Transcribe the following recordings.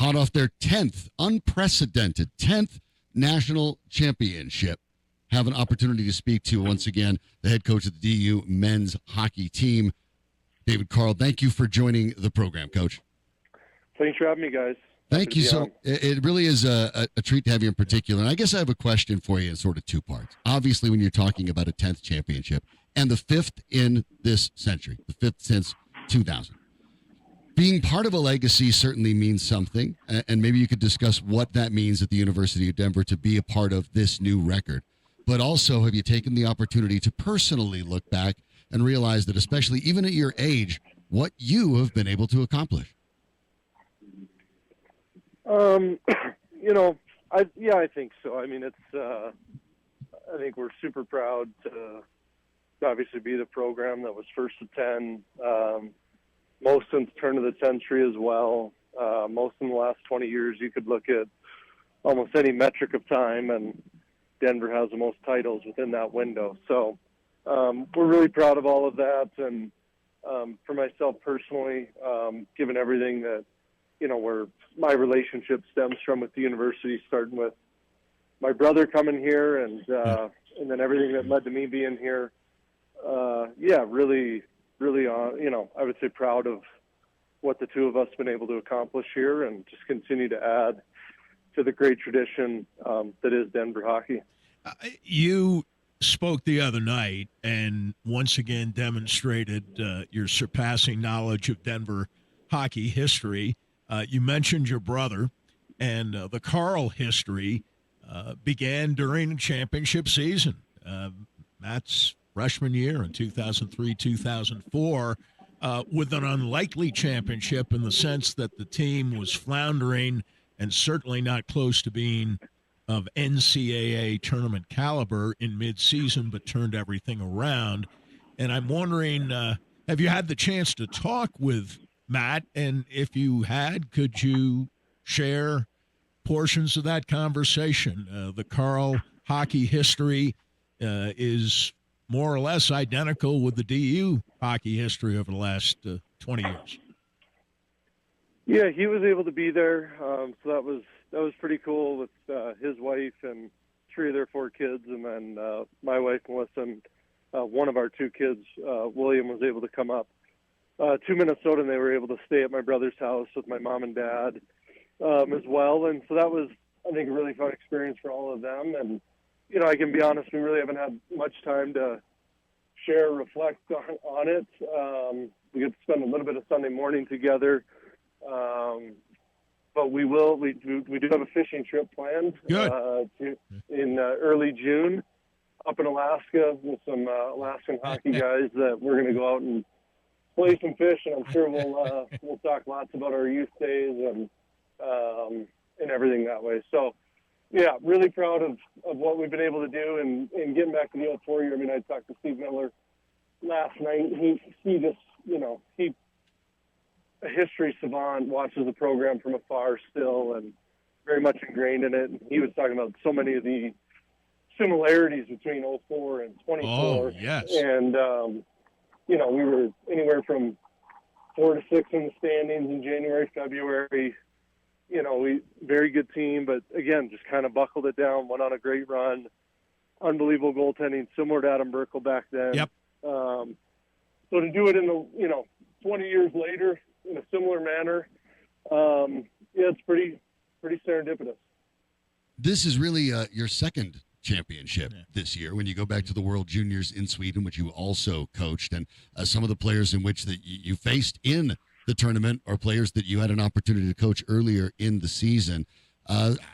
hot off their 10th, unprecedented 10th national championship, have an opportunity to speak to, once again, the head coach of the DU men's hockey team, David Carle. Thank you for joining the program, Coach. Thanks for having me, guys. Thank you. So it really is a treat to have you in particular. And I guess I have a question for you in sort of two parts. Obviously, when you're talking about a 10th championship and the 5th in this century, the 5th since 2000, being part of a legacy certainly means something. And maybe you could discuss what that means at the University of Denver to be a part of this new record. But also, have you taken the opportunity to personally look back and realize that, especially even at your age, what you have been able to accomplish? I think so. I mean, I think we're super proud to obviously be the program that was first to 10, most since turn of the century as well. Most in the last 20 years, you could look at almost any metric of time, and Denver has the most titles within that window. So we're really proud of all of that. And for myself personally, given everything that, where my relationship stems from with the university, starting with my brother coming here and then everything that led to me being here. Really, I would say proud of what the two of us have been able to accomplish here and just continue to add to the great tradition that is Denver hockey. You spoke the other night and once again demonstrated your surpassing knowledge of Denver hockey history. You mentioned your brother, and the Carle history began during the championship season. Matt's freshman year in 2003-2004, with an unlikely championship in the sense that the team was floundering and certainly not close to being of NCAA tournament caliber in midseason, but turned everything around. And I'm wondering, have you had the chance to talk with Matt, and if you had, could you share portions of that conversation? The Carle hockey history is more or less identical with the DU hockey history over the last 20 years. Yeah, he was able to be there, so that was pretty cool with his wife and 3 of their 4 kids, and then my wife, Melissa, and one of our 2 kids, William, was able to come up to Minnesota, and they were able to stay at my brother's house with my mom and dad as well. And so that was, I think, a really fun experience for all of them. And, I can be honest, we really haven't had much time to share, reflect on it. We get to spend a little bit of Sunday morning together. But we will. We do have a fishing trip planned in early June up in Alaska with some Alaskan hockey guys that we're going to go out and play some fish, and I'm sure we'll talk lots about our youth days and everything that way. So, yeah, really proud of what we've been able to do and getting back to the old 4 year. I mean, I talked to Steve Miller last night. He just, he a history savant, watches the program from afar still and very much ingrained in it. And he was talking about so many of the similarities between 04 and 24. Oh, yes. And, we were anywhere from 4 to 6 in the standings in January, February. We very good team, but again, just kind of buckled it down, went on a great run, unbelievable goaltending, similar to Adam Burkle back then. Yep. So to do it in the, 20 years later in a similar manner, it's pretty serendipitous. This is really your second championship this year when you go back to the World Juniors in Sweden, which you also coached, and some of the players in which that you faced in the tournament are players that you had an opportunity to coach earlier in the season.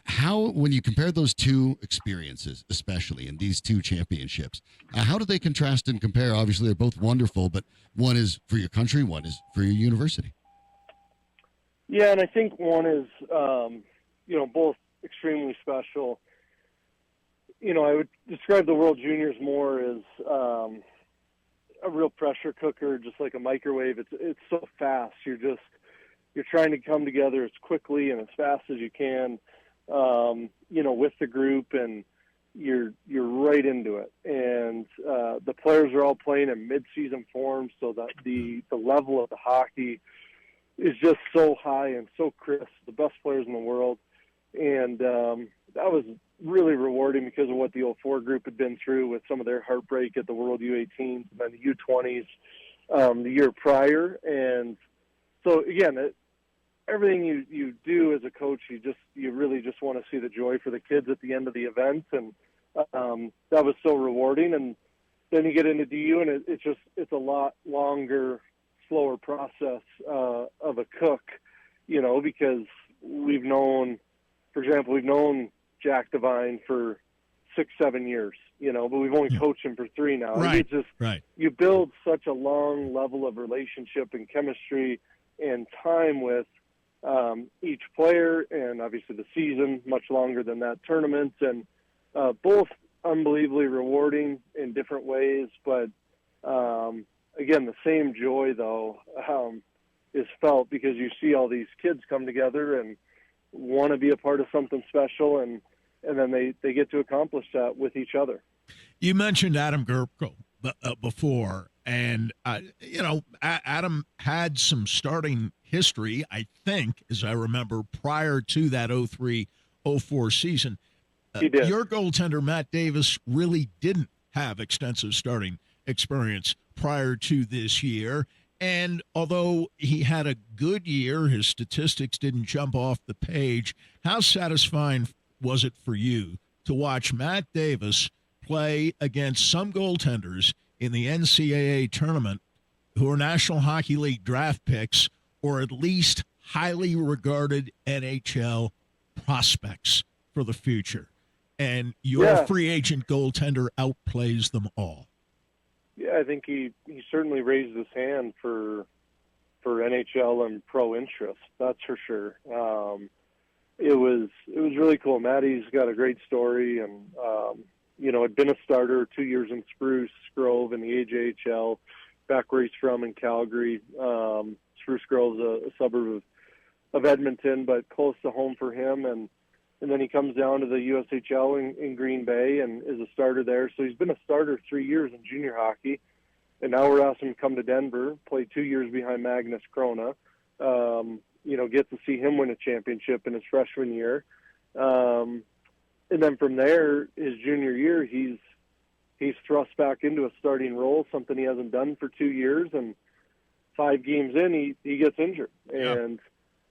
How, when you compare those two experiences, especially in these two championships, how do they contrast and compare? Obviously, they're both wonderful, but one is for your country, one is for your university. Yeah, and I think one is, both extremely special. I would describe the World Juniors more as a real pressure cooker, just like a microwave. It's so fast. You're trying to come together as quickly and as fast as you can, with the group, and you're right into it. And the players are all playing in mid-season form, so that the level of the hockey is just so high and so crisp, the best players in the world. And that was really rewarding because of what the 04 group had been through with some of their heartbreak at the World U18s and then the U20s the year prior. And so, again, everything you do as a coach, you really just want to see the joy for the kids at the end of the event. And that was so rewarding. And then you get into DU, and it's a lot longer, slower process of a cook, because we've known Jack Devine for 6-7 years, but we've only coached him for 3 now. Right. It's just, you build such a long level of relationship and chemistry and time with each player, and obviously the season much longer than that tournament, and both unbelievably rewarding in different ways. But again, the same joy though is felt because you see all these kids come together and want to be a part of something special, and then they get to accomplish that with each other. You mentioned Adam Gerpko before, and Adam had some starting history, I think, as I remember, prior to that 03-04 season. He did. Your goaltender, Matt Davis, really didn't have extensive starting experience prior to this year. And although he had a good year, his statistics didn't jump off the page. How satisfying was it for you to watch Matt Davis play against some goaltenders in the NCAA tournament who are National Hockey League draft picks or at least highly regarded NHL prospects for the future? And your free agent goaltender outplays them all. Yeah, I think he certainly raised his hand for NHL and pro interest. That's for sure. It was really cool. Maddie's got a great story, and had been a starter 2 years in Spruce Grove in the AJHL, back where he's from in Calgary. Spruce Grove's a suburb of Edmonton, but close to home for him. And then he comes down to the USHL in Green Bay and is a starter there. So he's been a starter 3 years in junior hockey. And now we're asking him to come to Denver, play 2 years behind Magnus Krona, get to see him win a championship in his freshman year. And then from there, his junior year, he's thrust back into a starting role, something he hasn't done for 2 years. And 5 games in, he gets injured. And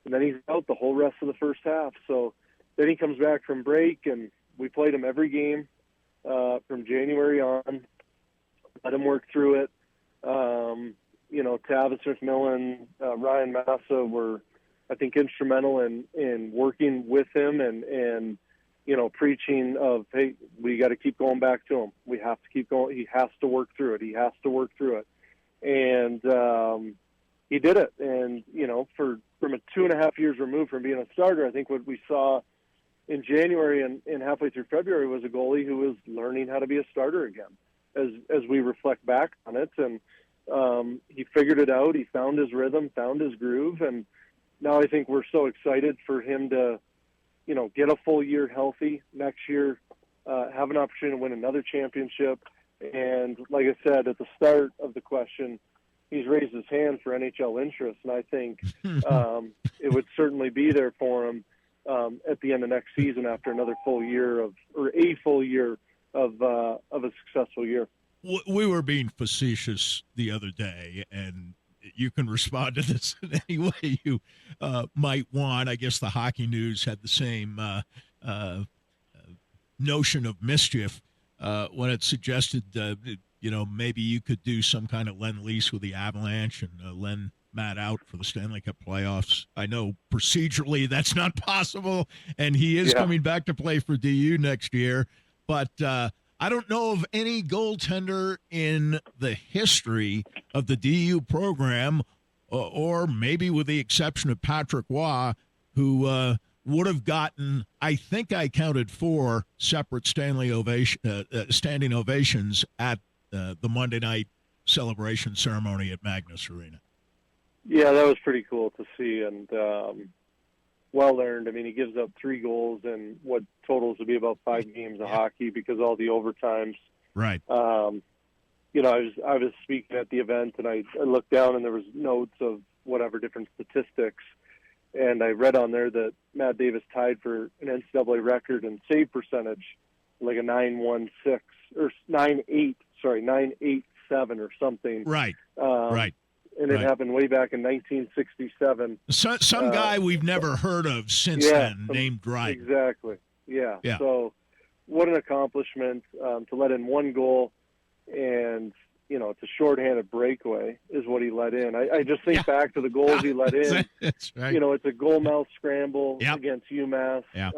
then he's out the whole rest of the first half. So then he comes back from break, and we played him every game from January on, let him work through it. Tavis McMillan, Ryan Massa were, I think, instrumental in working with him and preaching of, hey, we got to keep going back to him. We have to keep going. He has to work through it. He has to work through it. And he did it. And, from a 2.5 years removed from being a starter, I think what we saw in January and halfway through February was a goalie who was learning how to be a starter again as we reflect back on it. And he figured it out. He found his rhythm, found his groove. And now I think we're so excited for him to, get a full year healthy next year, have an opportunity to win another championship. And like I said, at the start of the question, he's raised his hand for NHL interest. And I think it would certainly be there for him at the end of next season after another full year of a successful year. We were being facetious the other day, and you can respond to this in any way you might want. I guess the Hockey News had the same notion of mischief when it suggested, maybe you could do some kind of lend-lease with the Avalanche and lend Matt out for the Stanley Cup playoffs. I know procedurally that's not possible, and he is coming back to play for DU next year, but I don't know of any goaltender in the history of the DU program, or maybe with the exception of Patrick Waugh, who would have gotten, I think I counted 4 separate standing ovations at the Monday night celebration ceremony at Magnus Arena. Yeah, that was pretty cool to see, and well earned. I mean, he gives up 3 goals in what totals to be about 5 games of hockey because all the overtimes. Right. I was speaking at the event, and I looked down, and there was notes of whatever different statistics. And I read on there that Matt Davis tied for an NCAA record in save percentage, like a 9.16 or 9.87 or something. Right. Right. And it happened way back in 1967. Some guy we've never heard of since then, named Dryden. Exactly. Yeah. So what an accomplishment to let in one goal, and it's a shorthanded breakaway is what he let in. I just think back to the goals he let in. That's right. It's a goal mouth scramble against UMass. Yeah.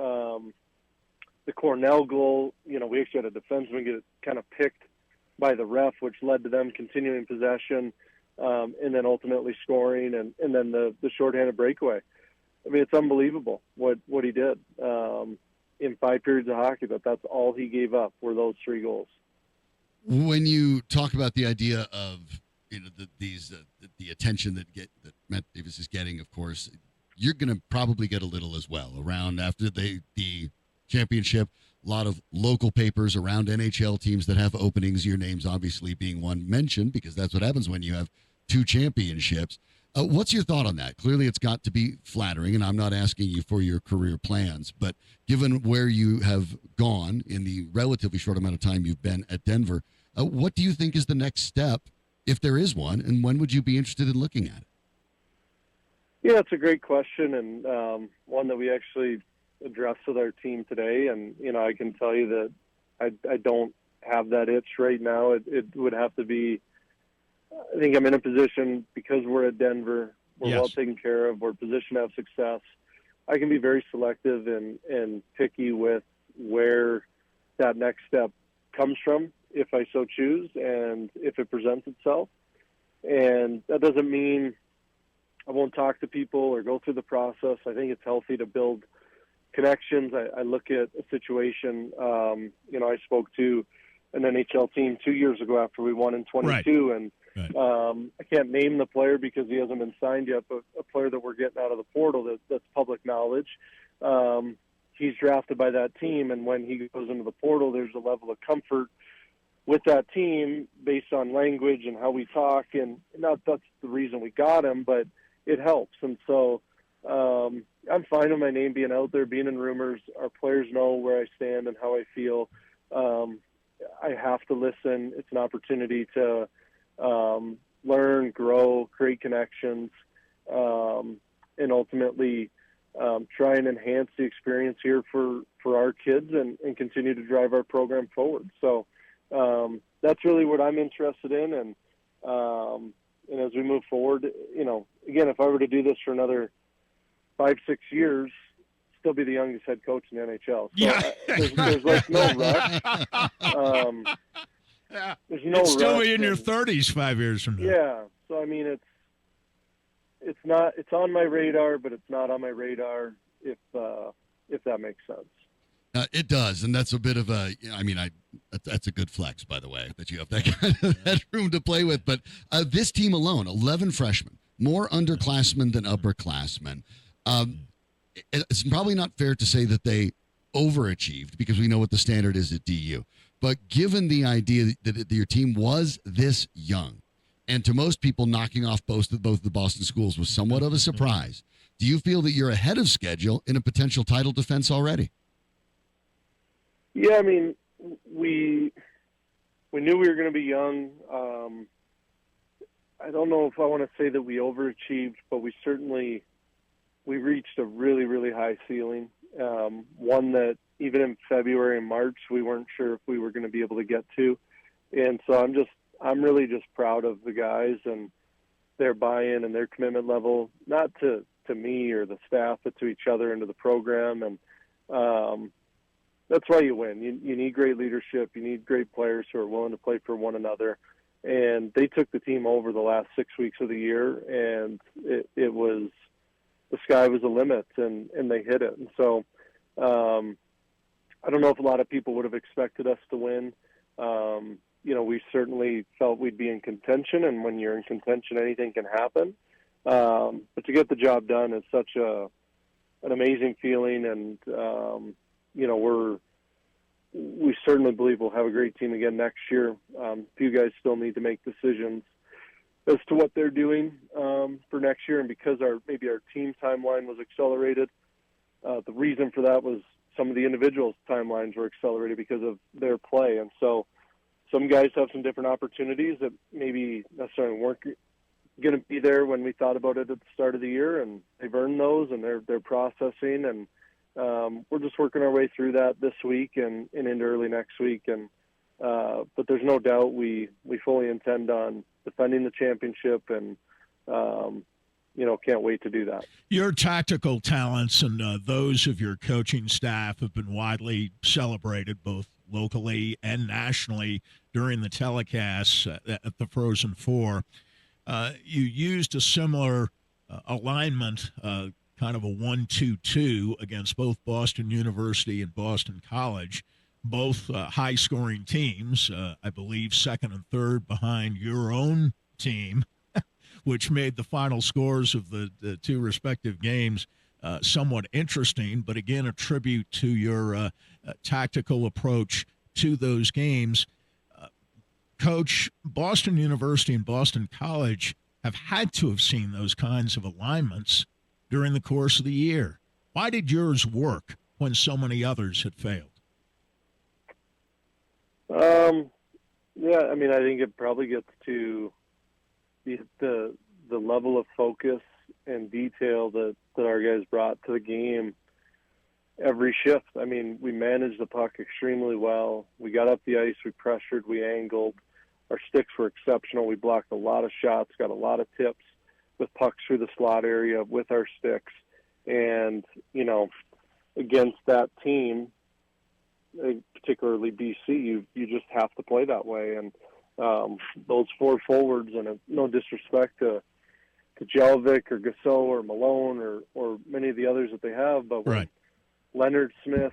The Cornell goal, we actually had a defenseman get kind of picked by the ref, which led to them continuing possession. And then ultimately scoring, and then the shorthanded breakaway. I mean, it's unbelievable what he did in 5 periods of hockey, but that's all he gave up were those 3 goals. When you talk about the idea of the attention that Matt Davis is getting, of course, you're going to probably get a little as well around after the championship. A lot of local papers around NHL teams that have openings, your name's obviously being one mentioned, because that's what happens when you have 2 championships. What's your thought on that? Clearly, it's got to be flattering, and I'm not asking you for your career plans, but given where you have gone in the relatively short amount of time you've been at Denver, what do you think is the next step, if there is one, and when would you be interested in looking at it? Yeah, it's a great question, and one that we actually addressed with our team today. And, I can tell you that I don't have that itch right now. It would have to be, I think I'm in a position, because we're at Denver, we're well taken care of, we're positioned to have success. I can be very selective and picky with where that next step comes from, if I so choose, and if it presents itself. And that doesn't mean I won't talk to people or go through the process. I think it's healthy to build connections. I look at a situation, I spoke to an NHL team 2 years ago after we won in 22, and I can't name the player because he hasn't been signed yet, but a player that we're getting out of the portal that's public knowledge. He's drafted by that team, and when he goes into the portal, there's a level of comfort with that team based on language and how we talk, and not that's the reason we got him, but it helps. And so I'm fine with my name being out there, being in rumors. Our players know where I stand and how I feel. I have to listen. It's an opportunity to learn, grow, create connections, and ultimately try and enhance the experience here for our kids and continue to drive our program forward. So that's really what I'm interested in. And as we move forward, again, if I were to do this for another 5-6 years, still be the youngest head coach in the NHL. So there's like no rush. There's no rush. Still be in your 30s 5 years from now. Yeah. So I mean, it's on my radar, but it's not on my radar if that makes sense. It does, and that's a bit of a. That's a good flex, by the way, that you have that kind of headroom to play with. But this team alone, 11 freshmen, more underclassmen than upperclassmen. It's probably not fair to say that they overachieved, because we know what the standard is at DU. But given the idea that your team was this young, and to most people knocking off both the Boston schools was somewhat of a surprise, do you feel that you're ahead of schedule in a potential title defense already? Yeah, I mean, we knew we were going to be young. I don't know if I want to say that we overachieved, but we reached a really, really high ceiling. One that even in February and March, we weren't sure if we were going to be able to get to. And so I'm really just proud of the guys and their buy-in and their commitment level, not to me or the staff, but to each other and to the program. And that's why you win. You need great leadership. You need great players who are willing to play for one another. And they took the team over the last 6 weeks of the year, and it was the sky was the limit, and they hit it. And so I don't know if a lot of people would have expected us to win. We certainly felt we'd be in contention, and when you're in contention, anything can happen. But to get the job done is such an amazing feeling, and we certainly believe we'll have a great team again next year. A few guys still need to make decisions as to what they're doing for next year, and because our team timeline was accelerated, the reason for that was some of the individuals' timelines were accelerated because of their play, and so some guys have some different opportunities that maybe necessarily weren't going to be there when we thought about it at the start of the year, and they've earned those, and they're processing, and we're just working our way through that this week and into early next week, and but there's no doubt we fully intend on defending the championship, and can't wait to do that. Your tactical talents and those of your coaching staff have been widely celebrated both locally and nationally during the telecasts at the Frozen Four. You used a similar alignment, kind of a 1-2-2 against both Boston University and Boston College, both high-scoring teams, I believe second and third behind your own team, which made the final scores of the two respective games somewhat interesting, but again, a tribute to your tactical approach to those games. Coach, Boston University and Boston College have had to have seen those kinds of alignments during the course of the year. Why did yours work when so many others had failed? I think it probably gets to the level of focus and detail that our guys brought to the game every shift. I mean, we managed the puck extremely well. We got up the ice, we pressured, we angled. Our sticks were exceptional. We blocked a lot of shots, got a lot of tips with pucks through the slot area with our sticks. And, against that team, particularly BC, you just have to play that way. And those four forwards, and no disrespect to Jelvik or Gasso or Malone or many of the others that they have, but when Leonard, Smith,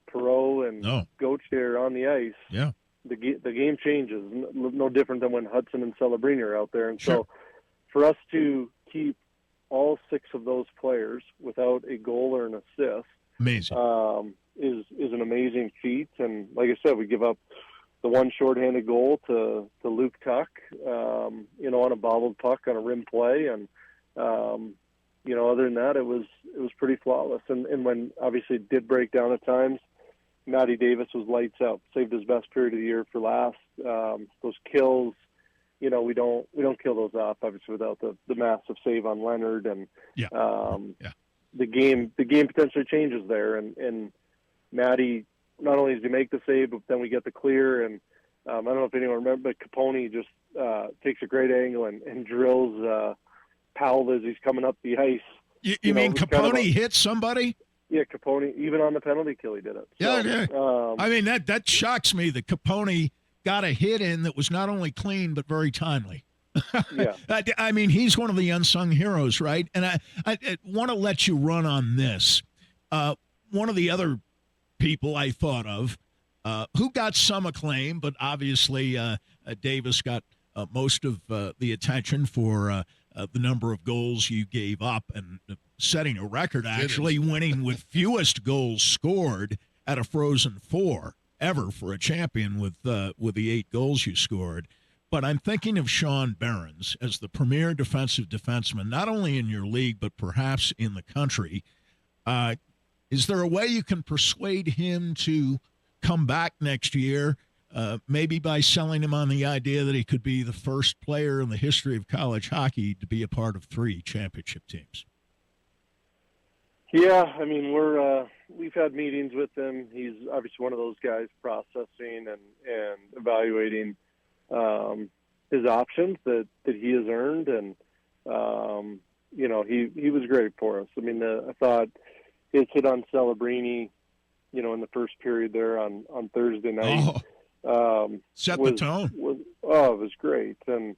Perreault, and Gauthier are on the ice, the game changes. No different than when Hudson and Celebrini are out there. And so for us to keep all six of those players without a goal or an assist amazing. Is an amazing feat. And like I said, we give up the one shorthanded goal to Luke Tuck, on a bobbled puck on a rim play. And, other than that, it was pretty flawless. And when obviously it did break down at times, Matty Davis was lights out, saved his best period of the year for last. Those kills, we don't kill those off obviously without the massive save on Leonard, and the game potentially changes there. And Matty, not only does he make the save, but then we get the clear. And I don't know if anyone remembers, but Capone just takes a great angle and drills Powell as he's coming up the ice. You mean Capone hit somebody? Yeah, Capone, even on the penalty kill, he did it. So, I mean, that shocks me that Capone got a hit in that was not only clean but very timely. Yeah. I mean, he's one of the unsung heroes, right? And I want to let you run on this. One of the other people I thought of who got some acclaim, but obviously Davis got most of the attention for the number of goals you gave up and setting a record, actually winning with fewest goals scored at a Frozen Four ever for a champion with the 8 goals you scored. But I'm thinking of Shawn Behrens as the premier defensive defenseman, not only in your league, but perhaps in the country. Is there a way you can persuade him to come back next year, maybe by selling him on the idea that he could be the first player in the history of college hockey to be a part of 3 championship teams? Yeah, I mean, we've had meetings with him. He's obviously one of those guys processing and evaluating his options that he has earned, and he was great for us. I mean, I thought his hit on Celebrini, in the first period there on Thursday night, set the tone. It was great. And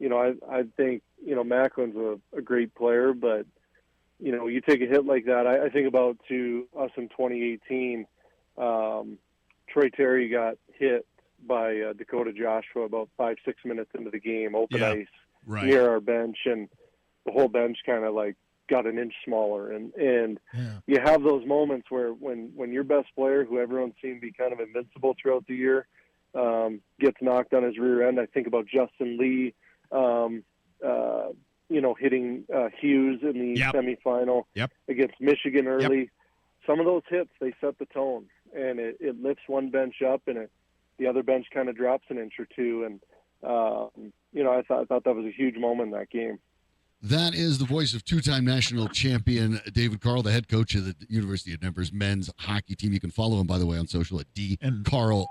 I think Macklin's a great player, but you take a hit like that. I think about to us in 2018. Troy Terry got hit by Dakota Joshua about 5-6 minutes into the game, open ice, near our bench, and the whole bench kind of like got an inch smaller. And you have those moments where when your best player, who everyone's seen to be kind of invincible throughout the year, gets knocked on his rear end. I think about Justin Lee, hitting Hughes in the semifinal against Michigan early. Yep. Some of those hits, they set the tone, and it lifts one bench up, and the other bench kind of drops an inch or two. And, I thought that was a huge moment in that game. That is the voice of two-time national champion David Carle, the head coach of the University of Denver's men's hockey team. You can follow him, by the way, on social at DCarleDU.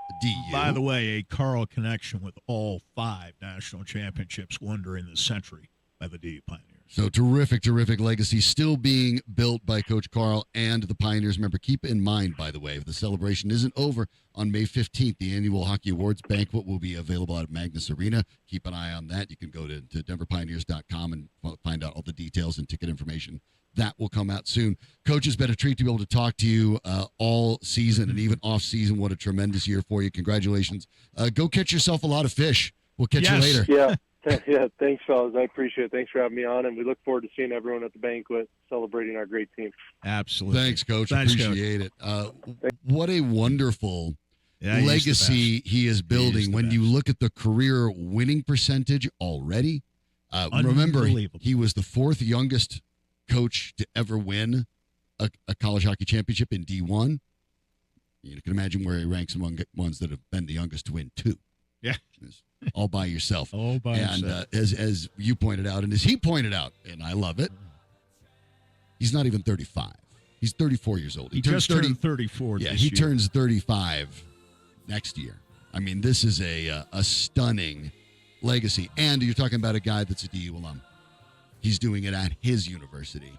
By the way, a Carle connection with all 5 national championships won during the century by the DU Pioneers. So terrific legacy still being built by Coach Carle and the Pioneers. Remember, keep in mind, by the way, if the celebration isn't over on May 15th, the annual Hockey Awards banquet will be available at Magnus Arena. Keep an eye on that. You can go to denverpioneers.com and find out all the details and ticket information. That will come out soon. Coach, it's been a treat to be able to talk to you all season and even off season. What a tremendous year for you. Congratulations. Go catch yourself a lot of fish. We'll catch you later. Yeah. Yeah, thanks, fellas. I appreciate it. Thanks for having me on, and we look forward to seeing everyone at the banquet celebrating our great team. Absolutely. Thanks, Coach. Appreciate it. What a wonderful legacy he is building. When you look at the career winning percentage already, remember, he was the 4th youngest coach to ever win a college hockey championship in D1. You can imagine where he ranks among ones that have been the youngest to win 2. Yeah. All by yourself. All by yourself. And as you pointed out, and as he pointed out, and I love it, he's not even 35. He's 34 years old. He just turned 34 Yeah, this he year. turns 35 next year. I mean, this is a stunning legacy. And you're talking about a guy that's a DU alum. He's doing it at his university.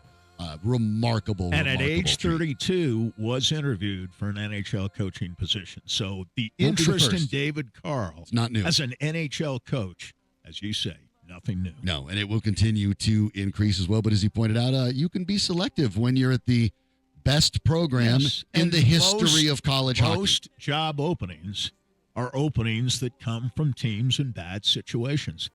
Remarkable. And at age treat. 32, was interviewed for an NHL coaching position. So the interest in David Carle not new. As an NHL coach, as you say, nothing new. No, and it will continue to increase as well. But as he pointed out, you can be selective when you're at the best program in the history of college hockey. Most job openings are openings that come from teams in bad situations.